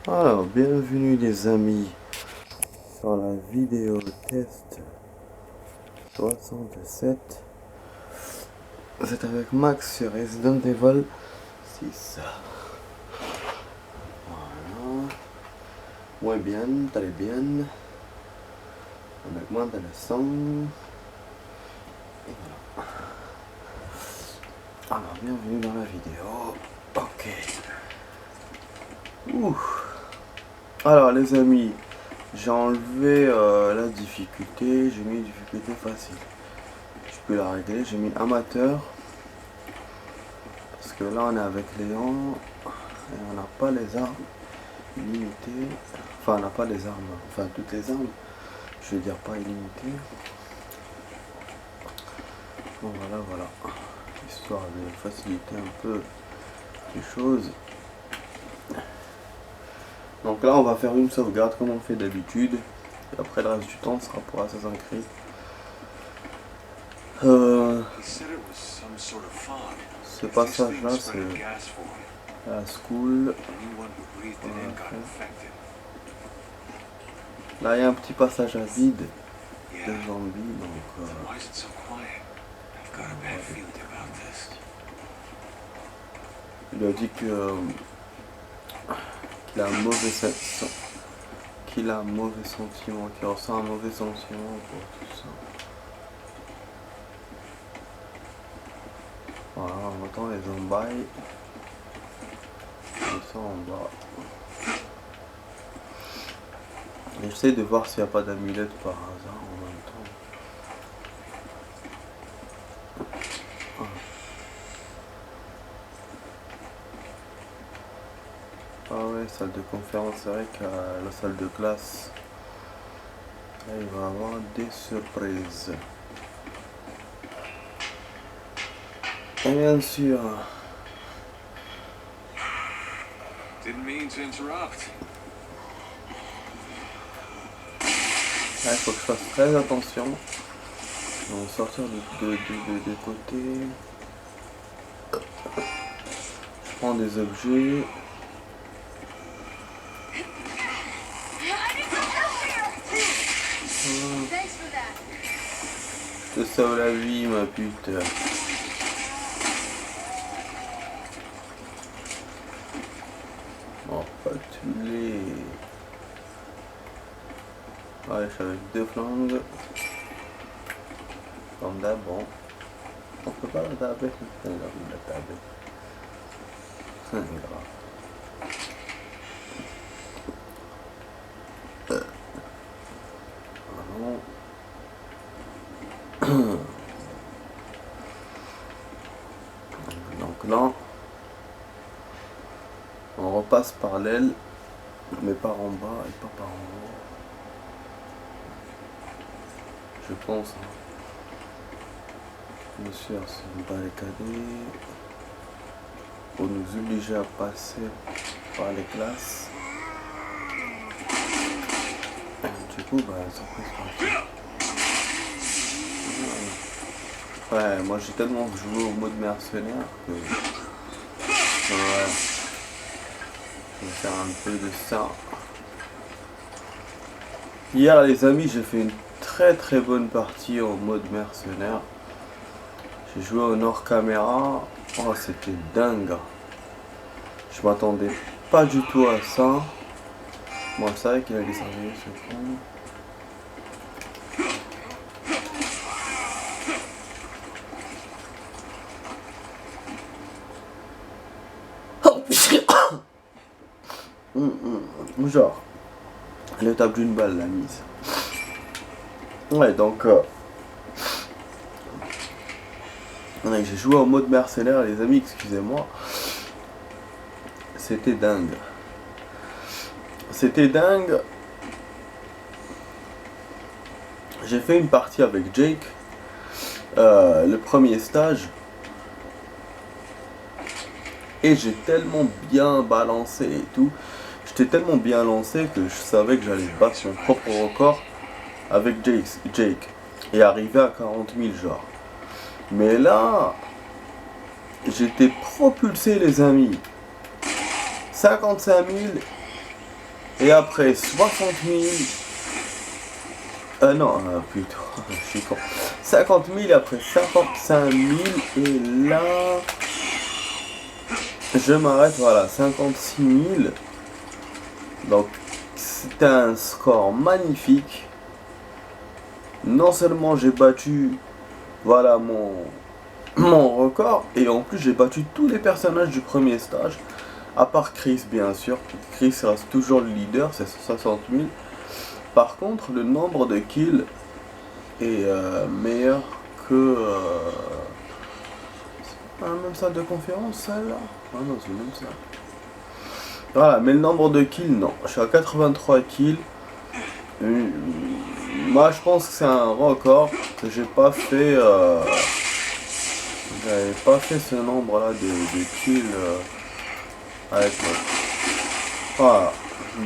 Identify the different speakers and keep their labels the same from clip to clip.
Speaker 1: Alors, bienvenue les amis sur la vidéo test 67. C'est avec Max sur Resident Evil 6. Voilà. Muy bien, très bien. On augmente le son. Et voilà. Alors, bienvenue dans la vidéo. Ok. Ouh. Alors les amis, j'ai enlevé la difficulté, j'ai mis difficulté facile. Je peux la régler, j'ai mis amateur. Parce que là on est avec Léon et on n'a pas les armes limitées. Enfin on n'a pas les armes, enfin toutes les armes. Je veux dire pas illimitées. Bon voilà. Histoire de faciliter un peu les choses. Donc là on va faire une sauvegarde comme on fait d'habitude. Et après le reste du temps sera pour Assassin's Creed. Ce passage là c'est la school. Là il y a un petit passage à vide de zombies donc il a dit que qu'il a un mauvais sentiment, qu'il ressent un mauvais sentiment pour tout ça. Voilà, on entend les zombies. Ils sont en bas. Et j'essaie de voir s'il n'y a pas d'amulette par hasard en même temps. Ah ouais, salle de conférence, c'est vrai qu'à la salle de classe, là, il va y avoir des surprises. Et bien sûr. Il faut que je fasse très attention. On va sortir de côté. Je prends des objets. Je te sauve la vie, ma pute. Oh, pas tous les. Ouais, je suis avec deux flingues. Comme d'hab, bon. On peut pas la taper. Putain, il a envie de la taper. C'est grave. Donc là, on repasse par l'aile, mais par en bas et pas par en haut. Je pense. Bien sûr, c'est une barricade pour nous obliger à passer par les classes. Et du coup, surprise. Ouais, moi j'ai tellement joué au mode mercenaire que ouais, je vais faire un peu de ça. Hier les amis, j'ai fait une très bonne partie au mode mercenaire. J'ai joué au Nord Caméra. Oh, c'était dingue. Je m'attendais pas du tout à ça. Moi, je savais qu'il allait s'arriver ce con. Genre, le tape d'une balle la mise. Ouais, donc j'ai joué en mode mercenaire, les amis, excusez-moi. C'était dingue. J'ai fait une partie avec Jake, le premier stage. Et j'ai tellement bien balancé et tout. J'étais tellement bien lancé que je savais que j'allais battre son propre record avec Jake. Et arriver à 40 000 genre. Mais là, j'étais propulsé les amis. 55 000 Et après 60 000... non, plutôt, je suis con. 50 000, après 55 000, et là... Je m'arrête, voilà, 56 000. Donc, c'était un score magnifique. Non seulement j'ai battu, voilà, mon record, et en plus j'ai battu tous les personnages du premier stage, à part Chris, bien sûr. Chris reste toujours le leader, c'est 60 000. Par contre, le nombre de kills est meilleur que... c'est pas la même salle de conférence, celle-là? Ah non, c'est même ça. Voilà, mais le nombre de kills, non. Je suis à 83 kills. Moi, je pense que c'est un record que j'ai pas fait... j'avais pas fait ce nombre-là de kills avec moi. Voilà.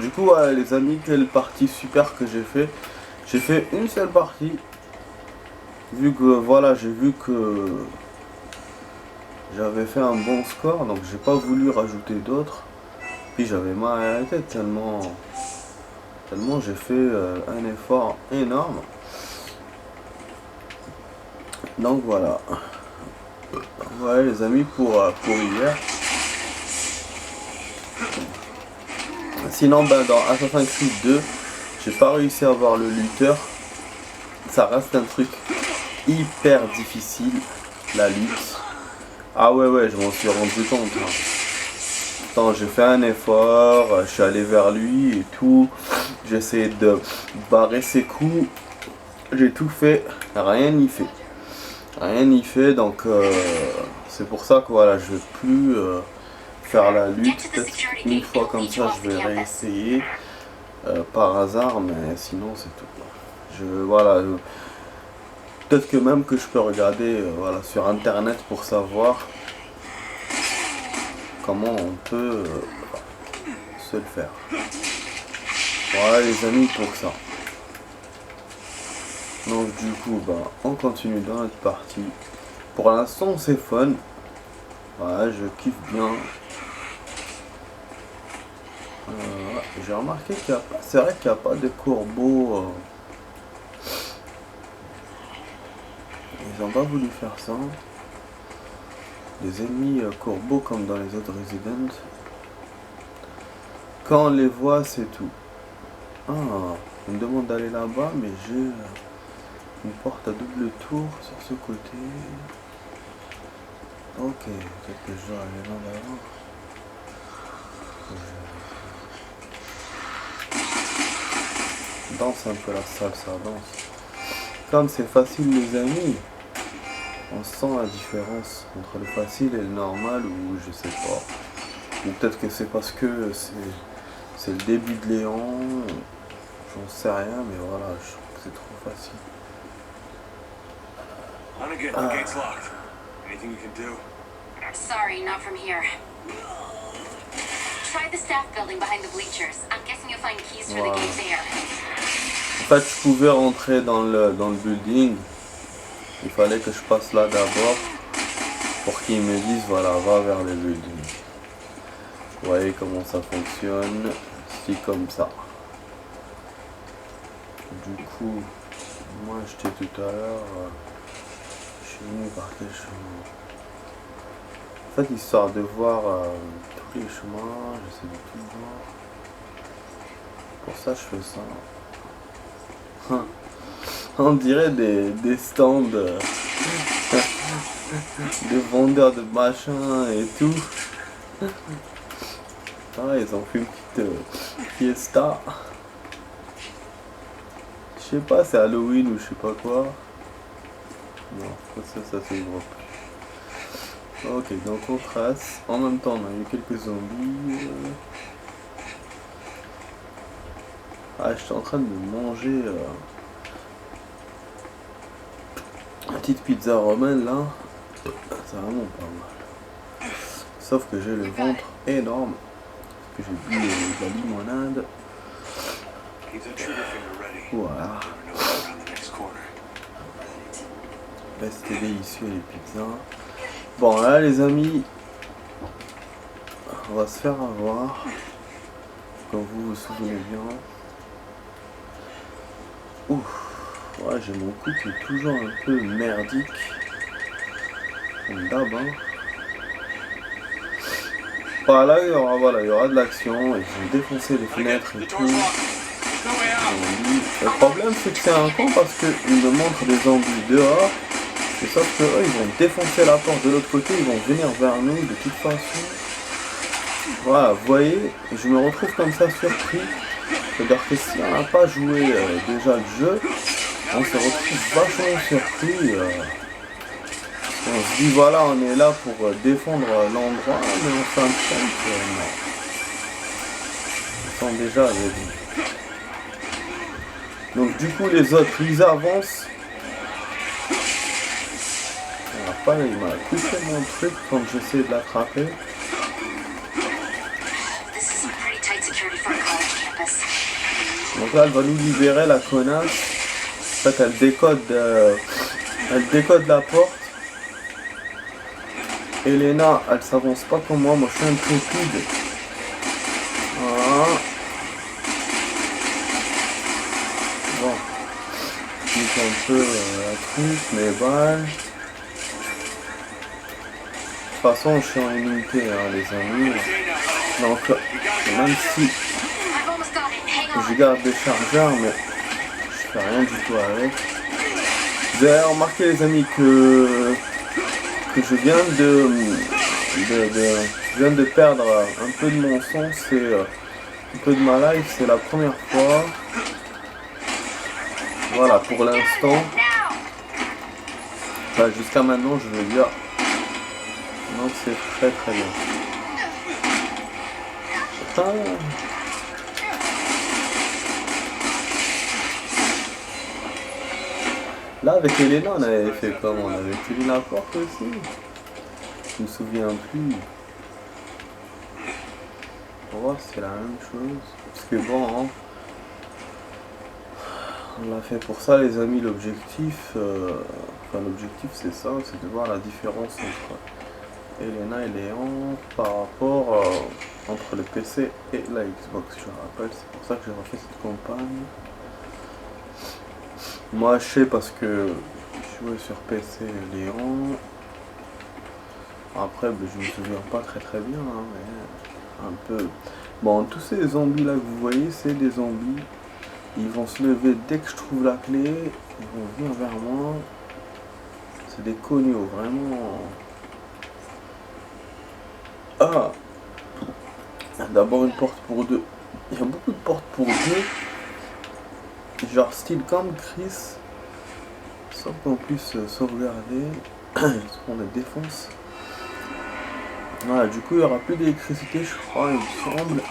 Speaker 1: Du coup, ouais, les amis, quelle partie super que j'ai fait. J'ai fait une seule partie. Vu que, voilà, j'ai vu que j'avais fait un bon score, donc j'ai pas voulu rajouter d'autres. Puis j'avais mal à la tête tellement j'ai fait un effort énorme. Donc voilà. Ouais les amis pour hier. Sinon ben, dans Assassin's Creed 2, j'ai pas réussi à avoir le lutteur. Ça reste un truc hyper difficile, la lutte. Ah ouais, je m'en suis rendu compte. Hein. Attends, j'ai fait un effort, je suis allé vers lui et tout. J'ai essayé de barrer ses coups. J'ai tout fait, rien n'y fait. Rien n'y fait, donc c'est pour ça que voilà, je vais plus faire la lutte. Peut-être une fois comme ça, je vais réessayer par hasard, mais sinon c'est tout. Voilà, peut-être que même que je peux regarder voilà, sur internet pour savoir comment on peut se le faire. Voilà les amis pour ça. Donc du coup bah, on continue dans notre partie. Pour l'instant c'est fun. Ouais, je kiffe bien. J'ai remarqué qu'il n'y a pas. C'est vrai qu'il n'y a pas de corbeaux. Ils n'ont pas voulu faire ça. Des ennemis corbeaux comme dans les autres Resident. Quand on les voit, c'est tout. Ah, on me demande d'aller là-bas, mais j'ai une porte à double tour sur ce côté. Ok, peut-être que je dois aller là-bas. Danse un peu la salle, ça danse. Comme c'est facile les amis, on sent la différence entre le facile et le normal ou je sais pas. Ou peut-être que c'est parce que c'est le début de Léon, j'en sais rien, mais voilà, je trouve que c'est trop facile.
Speaker 2: Sorry, not from here. Try the staff building behind the bleachers. I'm guessing you'll find keys for the gate there.
Speaker 1: En fait, je pouvais rentrer dans le building. Il fallait que je passe là d'abord pour qu'ils me disent voilà, va vers le building. Vous voyez comment ça fonctionne. C'est comme ça. Du coup, moi j'étais tout à l'heure. Je suis venu par quel chemin? En fait, histoire de voir tous les chemins, j'essaie de tout voir. Pour ça, je fais ça. On dirait des stands de vendeurs de machins et tout. Ah, ils ont fait une petite fiesta. Je sais pas, c'est Halloween ou je sais pas quoi. Non, ça s'ouvre plus. Ok, donc on trace. En même temps, on a eu quelques zombies. Ah, je suis en train de manger une petite pizza romaine là. C'est vraiment pas mal. Sauf que j'ai le ventre énorme. Parce que j'ai bu de la limonade. Voilà. C'était délicieux les pizzas. Bon là les amis, on va se faire avoir. comme vous vous souvenez bien. Ouf, ouais, j'ai mon coup qui est toujours un peu merdique. Comme d'hab, hein. Voilà, il y aura de l'action, ils vont défoncer les fenêtres et tout. Le problème c'est que c'est un con parce qu'ils me montrent des zombies dehors. Et sauf que eux, ils vont défoncer la porte de l'autre côté, ils vont venir vers nous de toute façon. Voilà, vous voyez, je me retrouve comme ça surpris. C'est-à-dire que si on n'a pas joué déjà le jeu, on se retrouve vachement surpris. On se dit voilà, on est là pour défendre l'endroit, mais en fin de compte, non. Ils sont déjà avec nous. Donc du coup, les autres, ils avancent. Pas, il m'a coupé mon truc quand j'essaie de l'attraper. Donc là, elle va nous libérer, la connasse. En fait, elle décode la porte. Elena, elle s'avance pas comme moi. Moi, je suis intrépide. Voilà. Bon. Je nique un peu la truc, mes balles. De toute façon, je suis en immunité, hein, les amis. Donc, même si je garde des chargeurs, mais je fais rien du tout avec. Vous avez remarqué, les amis, que je viens de perdre un peu de mon son, c'est un peu de ma life, c'est la première fois. Voilà, pour l'instant. Enfin, jusqu'à maintenant, je veux dire. Donc c'est très très bien. Ah. Là avec Elena on avait fait comment? On avait tenu la porte aussi. Je me souviens plus. On va voir si c'est la même chose. Parce que bon, hein, on l'a fait pour ça les amis, l'objectif. Enfin l'objectif c'est ça, c'est de voir la différence entre Elena et Léon par rapport entre le PC et la Xbox, je rappelle, c'est pour ça que j'ai refait cette campagne. Moi je sais parce que je jouais sur PC Léon. Après je me souviens pas très bien, hein, mais un peu. Bon, tous ces zombies là que vous voyez, c'est des zombies. Ils vont se lever dès que je trouve la clé, ils vont venir vers moi. C'est des cognos, vraiment. Ah, d'abord une porte pour deux. Il y a beaucoup de portes pour deux. Genre style comme Chris. Sauf qu'on puisse sauvegarder. On les défonce. Voilà, du coup il n'y aura plus d'électricité, je crois, il me semble.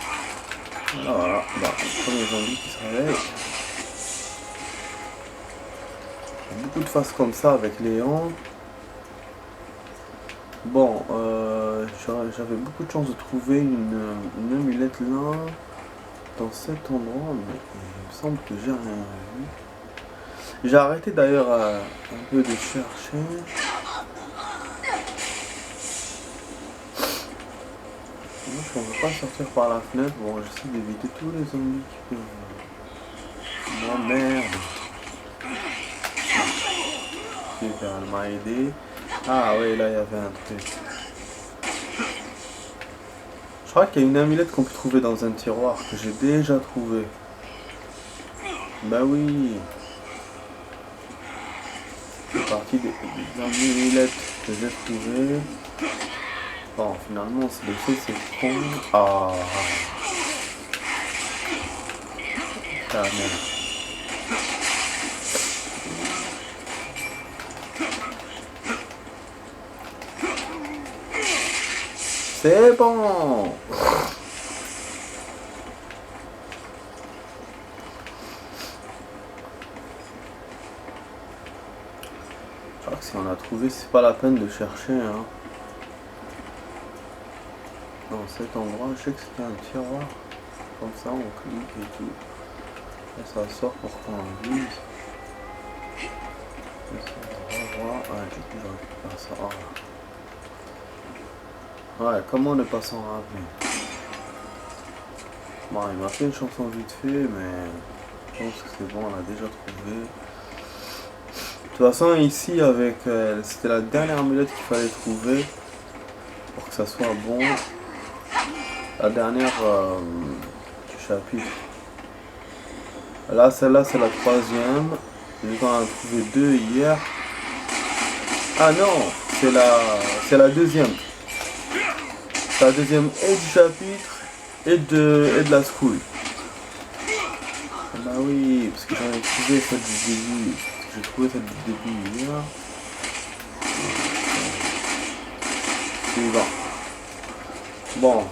Speaker 1: Voilà, bah, le premier zombie qui se réveille. Il y a beaucoup de faces comme ça avec Léon. Bon, j'avais beaucoup de chance de trouver une amulette là, dans cet endroit, mais il me semble que j'ai rien vu. J'ai arrêté d'ailleurs un peu de chercher. Moi je ne peux pas sortir par la fenêtre, bon j'essaie d'éviter tous les zombies qui peuvent... Oh merde. Super, elle m'a aidé. Ah oui, là il y avait un truc. Je crois qu'il y a une amulette qu'on peut trouver dans un tiroir que j'ai déjà trouvé. Bah oui. C'est parti des amulettes que j'ai trouvées. Bon, finalement, c'est le fait, c'est con. Ah. Ah merde. C'est bon. Je crois que si on a trouvé, c'est pas la peine de chercher, hein. Dans cet endroit, je sais que c'était un tiroir. Comme ça, on clique et tout. Et ça sort pour qu'on vise. Et ça, on va voir. Ouais, du coup, je récupère ça. Oh. Ouais, comment ne pas s'en rappeler? Bon, il m'a fait une chanson vite fait, mais je pense que c'est bon, on l'a déjà trouvé. De toute façon, ici, avec c'était la dernière amulette qu'il fallait trouver pour que ça soit bon. La dernière du chapitre. Là, celle-là, c'est la troisième. J'en ai trouvé deux hier. Ah non, c'est la deuxième. C'est la deuxième et du chapitre et de la school. Bah oui, parce que j'en ai trouvé celle du début. J'ai trouvé celle du début hier. Suivant. Bon.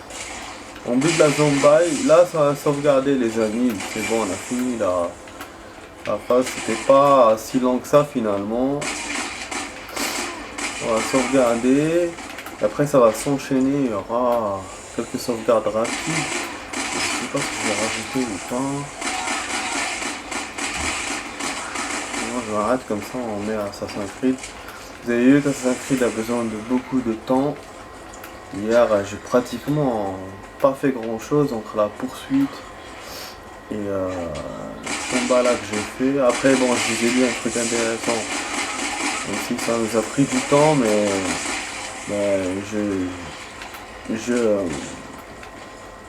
Speaker 1: On bute la zombie. Là, ça va sauvegarder les amis. C'est bon, on a fini la phase. C'était pas si long que ça finalement. On va sauvegarder. Et après, ça va s'enchaîner. Il y aura quelques sauvegardes rapides. Je sais pas si je vais rajouter ou pas. Moi, je m'arrête comme ça. On met Assassin's Creed. Vous avez vu qu'Assassin's Creed a besoin de beaucoup de temps. Hier, j'ai pratiquement pas fait grand chose entre la poursuite et le combat là que j'ai fait. Après, bon, je vous ai dit un truc intéressant. Même si ça nous a pris du temps, mais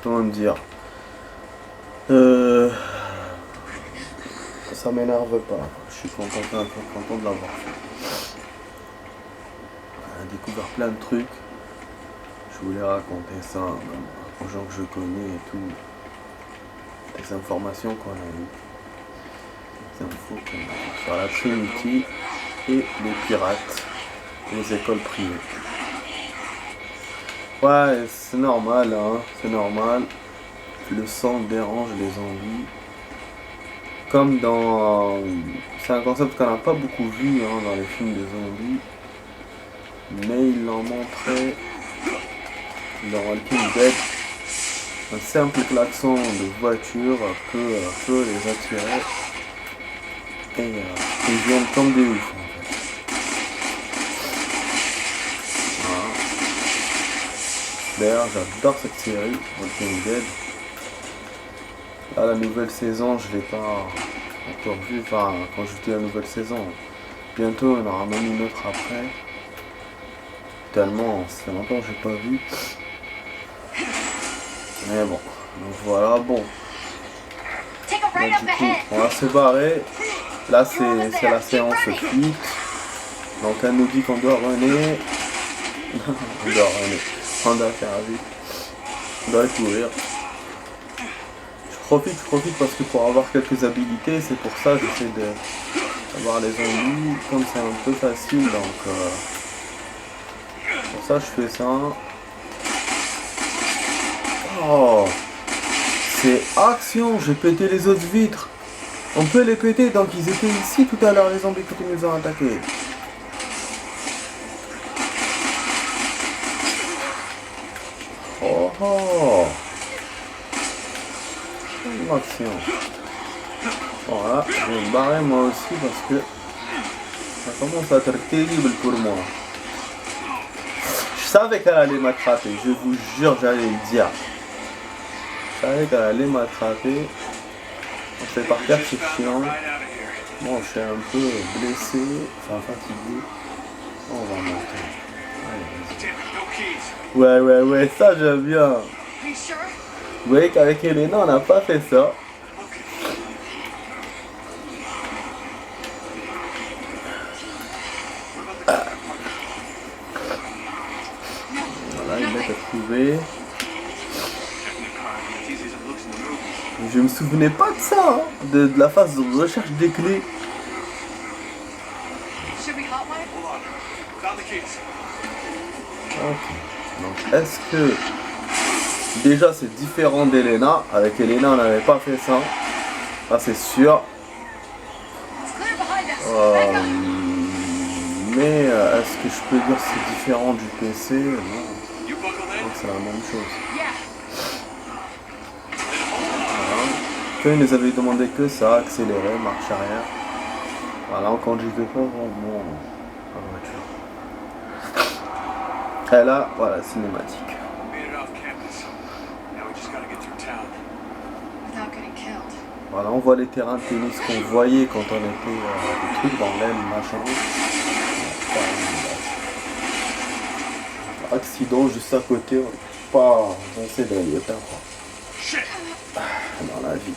Speaker 1: comment dire, ça m'énerve pas. Je suis content de l'avoir fait. On a découvert plein de trucs. Je voulais raconter ça aux gens que je connais et tout. Des informations qu'on a eues. Des infos qu'on a eues sur la Trinity et les pirates. Et les écoles privées. Ouais, c'est normal, hein. C'est normal. Le sang dérange les zombies. Comme dans... c'est un concept qu'on n'a pas beaucoup vu hein, dans les films de zombies. Mais ils l'ont montré dans Walking Dead. Un simple klaxon de voiture peut les attirer. Et ils viennent comme des oufs en fait. Voilà. D'ailleurs j'adore cette série, Walking Dead. Là la nouvelle saison je l'ai pas encore vue, enfin quand je dis la nouvelle saison. Bientôt il y en aura même une autre après. Tellement, ça fait longtemps que j'ai pas vu. Mais bon, donc voilà, bon. Donc, du coup, on va se barrer. Là, c'est la séance fuite. Donc, elle nous dit qu'on doit runner. On doit runner. On doit faire vite. On doit courir. Je profite parce que pour avoir quelques habilités, c'est pour ça que j'essaie d'avoir les zombies. Comme c'est un peu facile, donc pour ça je fais ça. Oh, c'est action, j'ai pété les autres vitres. On peut les péter, donc ils étaient ici tout à l'heure, les zombies qui nous ont attaqués. Oh oh. Action. Voilà, je vais me barrer moi aussi parce que ça commence à être terrible pour moi. Je savais qu'elle allait m'attraper, je vous jure, j'allais le dire. Je savais qu'elle allait m'attraper. On fait par terre, c'est chiant. Bon, je suis un peu blessé, enfin fatigué. On va monter. Allez, ouais, ça j'aime bien. Vous voyez qu'avec Elena, on n'a pas fait ça. Voilà, il est trouvé. Je me souvenais pas de ça, hein, de la phase de recherche des clés. Ok. Donc est-ce que déjà c'est différent d'Elena? Avec Elena on n'avait pas fait ça. Ça c'est sûr. Mais est-ce que je peux dire que c'est différent du PC? Non. C'est la même chose. Voilà. Ils nous avaient demandé que ça, accélérer, marche arrière. Voilà, on conduisait pas vraiment la voiture. Et là, voilà, cinématique. Voilà, on voit les terrains de tennis qu'on voyait quand on était des trucs dans l'aile, machin. Accident juste à côté, on n'est pas avancé dans les temps dans la vie.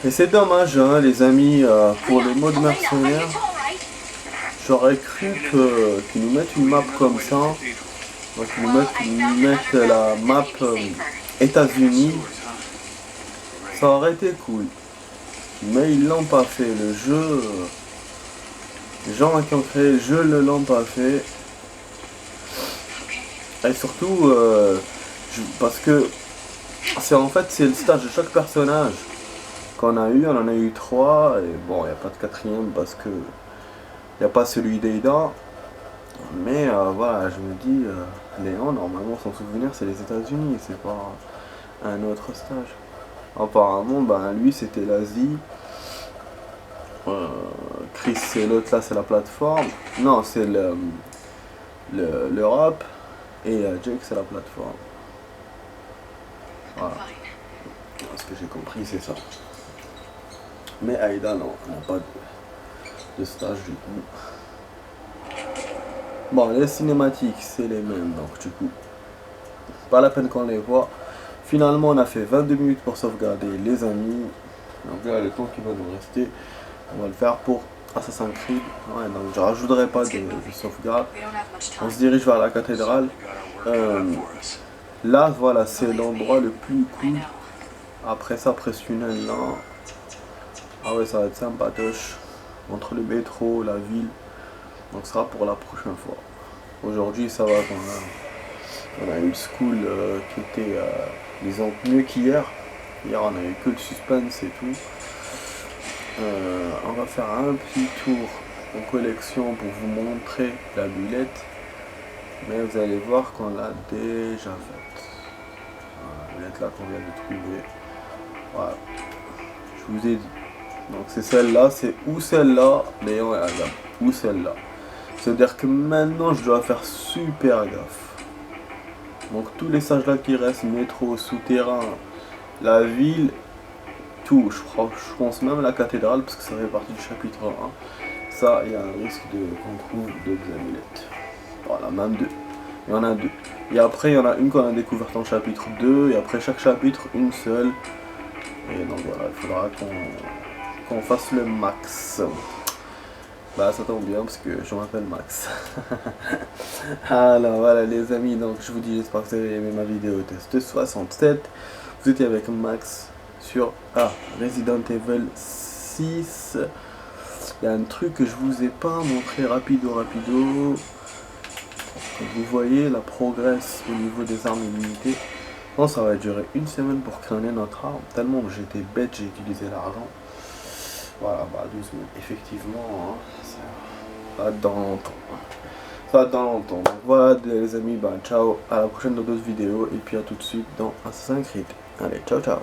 Speaker 1: Et c'est dommage, hein, les amis, pour les modes mercenaires. J'aurais cru qu'ils nous mettent une map comme ça. Donc ils nous mettent la map États-Unis. Ça aurait été cool. Mais ils l'ont pas fait. Le jeu. Les gens qui ont créé le jeu ne l'ont pas fait. Et surtout parce que c'est le stage de chaque personnage qu'on a eu. On en a eu 3. Et bon, il n'y a pas de 4ème parce que il n'y a pas celui d'Ada. Mais voilà, je me dis, Léon, normalement son souvenir c'est les États-Unis, c'est pas un autre stage. Apparemment, ben lui c'était l'Asie. Chris c'est l'autre là, c'est la plateforme. Non, c'est l'Europe. Et Jake c'est la plateforme. Voilà. Ce que j'ai compris c'est ça. Mais Aida non, on n'a pas de stage du coup. Bon, les cinématiques c'est les mêmes, donc du coup pas la peine qu'on les voit. Finalement on a fait 22 minutes pour sauvegarder les amis. Donc là le temps qui va nous rester, on va le faire pour Assassin's Creed. Ouais, donc je rajouterai pas de sauvegarde. On se dirige vers la cathédrale. Là voilà, c'est l'endroit le plus cool. Après ça, après ce tunnel là, ah ouais, ça va être sympatoche. Entre le métro, la ville. Donc ça sera pour la prochaine fois. Aujourd'hui ça va, on a eu le school qui était disons mieux qu'hier. Hier on a eu que le suspense et tout. On va faire un petit tour en collection pour vous montrer la bulette. Mais vous allez voir qu'on l'a déjà faite. La bulette là qu'on vient de trouver. Voilà. Je vous ai dit. Donc c'est celle-là, c'est ou celle-là, Léon et Adam. Ou celle-là. C'est-à-dire que maintenant je dois faire super gaffe. Donc tous les stages là qui restent, métro, souterrain, la ville, tout, je pense même la cathédrale parce que ça fait partie du chapitre 1. Ça, il y a un risque qu'on trouve deux amulettes. Voilà, même 2. Il y en a 2. Et après, il y en a une qu'on a découverte en chapitre 2. Et après chaque chapitre, une seule. Et donc voilà, il faudra qu'on fasse le max. Bah ça tombe bien parce que je m'appelle Max. Alors voilà les amis, donc je vous dis, j'espère que vous avez aimé ma vidéo test 67. Vous étiez avec Max sur Resident Evil 6. Il y a un truc que je vous ai pas montré rapido. Comme vous voyez la progresse au niveau des armes illimitées. Bon, ça va durer une semaine pour créer notre arme. Tellement que j'étais bête, j'ai utilisé l'argent. Voilà, bah 12 000. Effectivement, hein, ça va être dans longtemps. Ça va être dans longtemps. Donc voilà les amis, bah ciao, à la prochaine dans d'autres vidéos. Et puis à tout de suite dans Assassin's Creed. Allez, ciao ciao.